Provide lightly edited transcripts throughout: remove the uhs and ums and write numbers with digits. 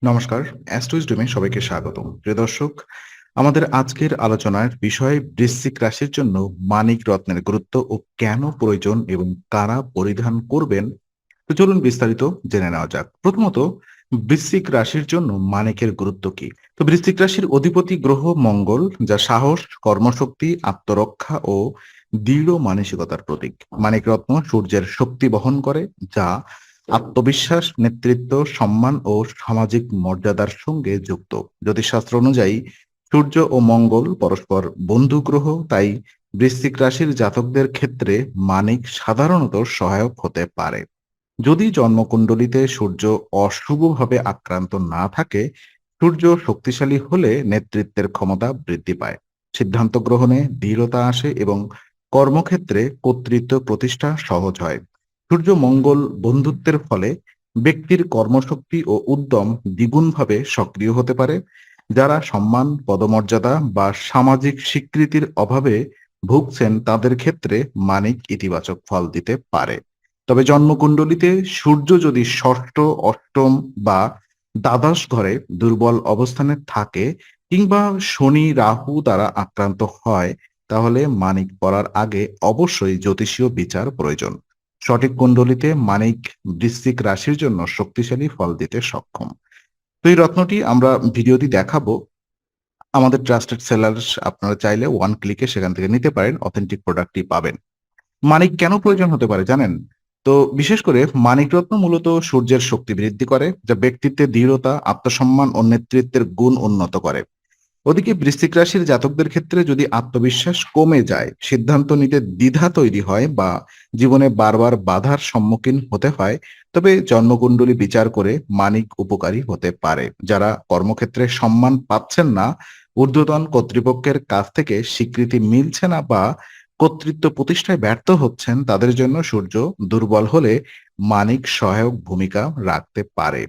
নমস্কার, অ্যাস্ট্রোইজডমে সবাইকে স্বাগতম। প্রিয় দর্শক, আমাদের আজকের আলোচনার বিষয় বৃশ্চিক রাশির জন্য মানিক রত্নের গুরুত্ব ও কেন প্রয়োজন এবং কারা পরিধান করবেন। তো চলুন বিস্তারিত জেনে নেওয়া যাক। প্রথমত, বৃশ্চিক রাশির জন্য মানিকের গুরুত্ব কি? তো বৃশ্চিক রাশির অধিপতি গ্রহ মঙ্গল, যা সাহস, কর্মশক্তি, আত্মরক্ষা ও দৃঢ় মানসিকতার প্রতীক। মানিক রত্ন সূর্যের শক্তি বহন করে, যা আত্মবিশ্বাস, নেতৃত্ব, সম্মান ও সামাজিক মর্যাদার সঙ্গে যুক্ত। জ্যোতিষশাস্ত্র অনুযায়ী সূর্য ও মঙ্গল পরস্পর বন্ধু গ্রহ, তাই বৃশ্চিক রাশির জাতকদের ক্ষেত্রে মানিক সাধারণত সহায়ক হতে পারে। যদি জন্মকুণ্ডলিতে সূর্য অশুভভাবে আক্রান্ত না থাকে, সূর্য শক্তিশালী হলে নেতৃত্বের ক্ষমতা বৃদ্ধি পায়, সিদ্ধান্ত গ্রহণে দৃঢ়তা আসে এবং কর্মক্ষেত্রে কর্তৃত্ব প্রতিষ্ঠা সহজ হয়। সূর্য মঙ্গল বন্ধুত্বের ফলে ব্যক্তির কর্মশক্তি ও উদ্যম দ্বিগুণভাবে সক্রিয় হতে পারে। যারা সম্মান, পদমর্যাদা বা সামাজিক স্বীকৃতির অভাবে ভুগছেন তাদের ক্ষেত্রে মানিক ইতিবাচক ফল দিতে পারে। তবে জন্মকুণ্ডলিতে সূর্য যদি ষষ্ঠ, অষ্টম বা দ্বাদশ ঘরে দুর্বল অবস্থানে থাকে কিংবা শনি রাহু দ্বারা আক্রান্ত হয়, তাহলে মানিক পড়ার আগে অবশ্যই জ্যোতিষীয় বিচার প্রয়োজন। সঠিক কুণ্ডলিতে মানিক বৃশ্চিক রাশির জন্য শক্তিশালী ফল দিতে সক্ষম। তো এই রত্নটি আমরা ভিডিওটি দেখাবো। আমাদের ট্রাস্টেড সেলার, আপনারা চাইলে ওয়ান ক্লিকে সেখান থেকে নিতে পারেন, অথেন্টিক প্রোডাক্টটি পাবেন। মানিক কেন প্রয়োজন হতে পারে জানেন? তো বিশেষ করে মানিকরত্ন মূলত সূর্যের শক্তি বৃদ্ধি করে, যা ব্যক্তিত্বের দৃঢ়তা, আত্মসম্মান ও নেতৃত্বের গুণ উন্নত করে। ওদিকে বৃশ্চিক রাশির জাতকদের ক্ষেত্রে যদি আত্মবিশ্বাস কমে যায়, সিদ্ধান্ত নিতে দ্বিধা তৈরি হয় বা জীবনে বারবার বাধার সম্মুখীন হতে হয়, তবে জন্মকুণ্ডলী বিচার করে মানিক উপকারী হতে পারে। যারা কর্মক্ষেত্রে সম্মান পাচ্ছেন না, ঊর্ধ্বতন কর্তৃপক্ষের কাছ থেকে স্বীকৃতি মিলছে না বা কর্তৃত্ব প্রতিষ্ঠায় ব্যর্থ হচ্ছেন, তাদের জন্য সূর্য দুর্বল হলে মানিক সহায়ক ভূমিকা রাখতে পারে।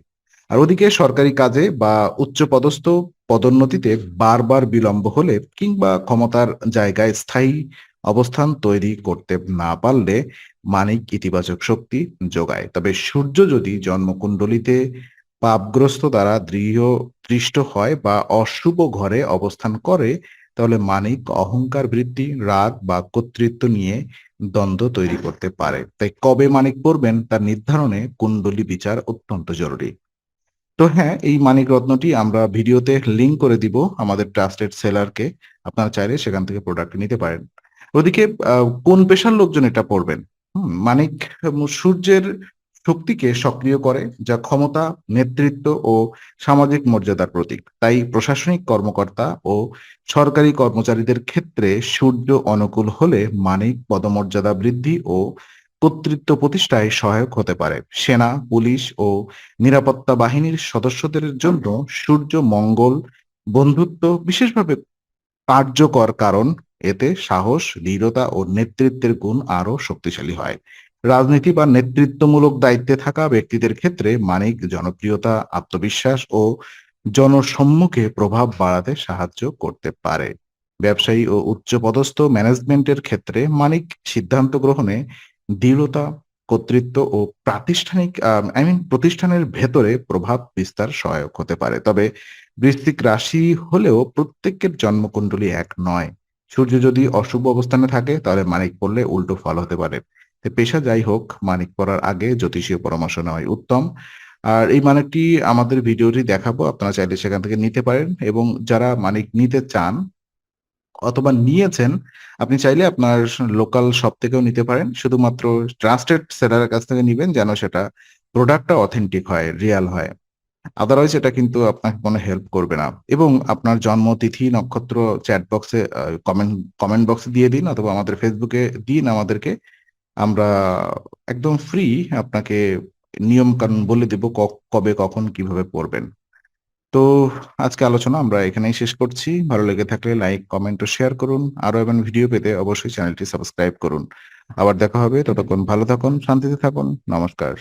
আর ওদিকে সরকারি কাজে বা উচ্চপদস্থ পদোন্নতিতে বারবার বিলম্ব হলে কিংবা ক্ষমতার জায়গায় স্থায়ী অবস্থান তৈরি করতে না পারলে মানিক ইতিবাচক শক্তি যোগায়। তবে সূর্য যদি জন্মকুণ্ডলিতে পাপগ্রস্ত দ্বারা দৃঢ় দৃষ্ট হয় বা অশুভ ঘরে অবস্থান করে, তাহলে মানিক অহংকার বৃদ্ধি, রাগ বা কর্তৃত্ব নিয়ে দ্বন্দ্ব তৈরি করতে পারে। তাই কবে মানিক পড়বেন তার নির্ধারণে কুণ্ডলী বিচার অত্যন্ত জরুরি। তো হ্যাঁ, এই মানিক রত্নটি আমরা ভিডিওতে লিংক করে দিব আমাদের ট্রাস্টেড সেলারকে। আপনারা চাইলে সেখান থেকে প্রোডাক্ট নিতে পারেন। ওদিকে কোন পেশার লোকজন এটা পড়বেন? মানিক সূর্যের শক্তিকে সক্রিয় করে, যা ক্ষমতা, নেতৃত্ব ও সামাজিক মর্যাদার প্রতীক। তাই প্রশাসনিক কর্মকর্তা ও সরকারি কর্মচারীদের ক্ষেত্রে সূর্য অনুকূল হলে মানিক পদমর্যাদা বৃদ্ধি ও কর্তৃত্ব প্রতিষ্ঠায় সহায়ক হতে পারে। সেনা, পুলিশ ও নিরাপত্তা বাহিনীর সদস্যদের জন্য সূর্য মঙ্গল বন্ধুত্ব বিশেষভাবে কার্যকর, কারণ এতে সাহস, দৃঢ়তা ও নেতৃত্বের গুণ আরো শক্তিশালী হয়। রাজনীতি বা নেতৃত্বমূলক দায়িত্বে থাকা ব্যক্তিদের ক্ষেত্রে মানিক জনপ্রিয়তা, আত্মবিশ্বাস ও জনসম্মুখে প্রভাব বাড়াতে সাহায্য করতে পারে। ব্যবসায়ী ও উচ্চপদস্থ ম্যানেজমেন্টের ক্ষেত্রে মানিক সিদ্ধান্ত গ্রহণে দৃঢ়তা, কর্তৃত্ব ও প্রাতিষ্ঠানিক প্রতিষ্ঠানের ভেতরে প্রভাব বিস্তার সহায়ক হতে পারে। তবে বৃশ্চিক রাশি হলেও প্রত্যেকের জন্মকুণ্ডলী এক নয়। সূর্য যদি অশুভ অবস্থানে থাকে, তাহলে মানিক পড়লে উল্টো ফল হতে পারে। তো পেশা যাই হোক, মানিক পড়ার আগে জ্যোতিষীয় পরামর্শ নেওয়াই উত্তম। আর এই মানিকটি আমাদের ভিডিওটি দেখাবো, আপনারা চাইলে সেখান থেকে নিতে পারেন। এবং যারা মানিক নিতে চান অথবা নিয়েছেন, আপনি চাইলে আপনার লোকাল শপ থেকেও নিতে পারেন। শুধুমাত্র ট্রাস্টেড সেলারের কাছ থেকে নিবেন, যেন সেটা প্রোডাক্টটা অথেন্টিক হয়, রিয়াল হয়। আদারওয়াইজ এটা কিন্তু আপনাকে কোনো হেল্প করবে না। এবং আপনার জন্ম তিথি, নক্ষত্র চ্যাট বক্সে কমেন্ট বক্সে দিয়ে দিন, অথবা আমাদের ফেসবুকে দিন আমাদেরকে। আমরা একদম ফ্রি আপনাকে নিয়ম কানুন বলে দিব, কবে কখন কিভাবে পড়বেন। তো আজকে আলোচনা আমরা এখানেই শেষ করছি। ভালো লেগে থাকলে লাইক, কমেন্ট ও শেয়ার করুন। আরো এমন ভিডিও পেতে অবশ্যই চ্যানেলটি সাবস্ক্রাইব করুন। আবার দেখা হবে, ততক্ষণ ভালো থাকুন, শান্তিতে থাকুন। নমস্কার।